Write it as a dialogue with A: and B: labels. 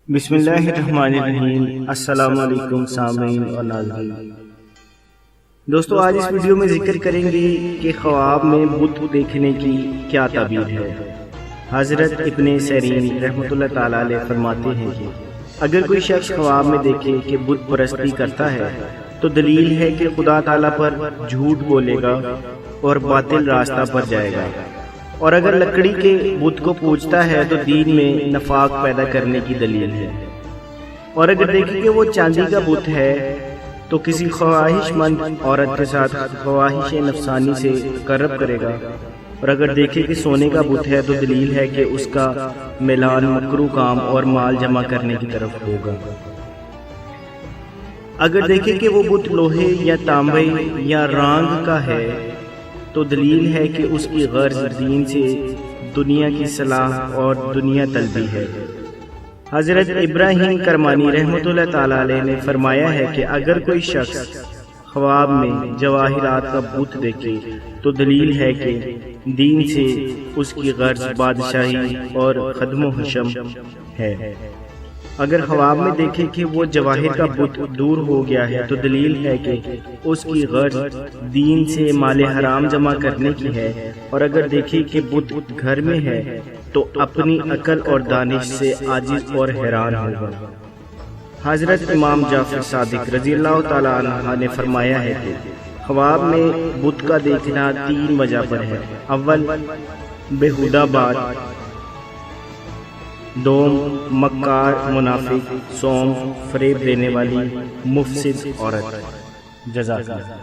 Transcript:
A: بسم اللہ الرحمن الرحیم۔ السلام علیکم سامعین اور ناظرین۔ دوستو آج اس ویڈیو میں ذکر کریں گے کہ خواب میں بت دیکھنے کی کیا تعبیر ہے۔ حضرت ابن سیرین رحمۃ اللہ تعالیٰ علیہ فرماتے ہیں کہ اگر کوئی شخص خواب میں دیکھے کہ بت پرستی کرتا ہے تو دلیل ہے کہ خدا تعالیٰ پر جھوٹ بولے گا اور باطل راستہ پر جائے گا، اور اگر لکڑی کے بت کو پوجتا ہے تو دین میں نفاق پیدا کرنے کی دلیل ہے، اور اگر دیکھیں کہ وہ چاندی کا بت ہے تو کسی خواہش مند عورت کے ساتھ خواہش نفسانی سے تقرب کرے گا، اور اگر دیکھیں کہ سونے کا بت ہے تو دلیل ہے کہ اس کا میلان مکروہ کام اور مال جمع کرنے کی طرف ہوگا۔ اگر دیکھیں کہ وہ بت لوہے یا تانبے یا رانگ کا ہے تو دلیل ہے کہ اس کی غرض دین سے دنیا کی صلاح اور دنیا طلبی ہے۔ حضرت ابراہیم کرمانی رحمۃ اللہ تعالیٰ علیہ نے فرمایا ہے کہ اگر کوئی شخص خواب میں جواہرات کا بت دیکھے تو دلیل ہے کہ دین سے اس کی غرض بادشاہی اور خدم و حشم ہے۔ اگر خواب میں دیکھے کہ وہ جواہر کا بت دور ہو گیا ہے تو دلیل ہے کہ اس کی غرض دین سے مال حرام جمع کرنے کی ہے، اور اگر دیکھے کہ بت گھر میں ہے تو اپنی عقل اور دانش سے عاجز اور حیران ہوگا۔ حضرت امام جعفر صادق رضی اللہ تعالیٰ عنہ نے فرمایا ہے کہ خواب میں بت کا دیکھنا 3 وجہ پر ہے۔ اول، بےہودہ بات، دوم، مکار منافق، سوم، فریب دینے والی مفسد عورت۔ جزاک اللہ۔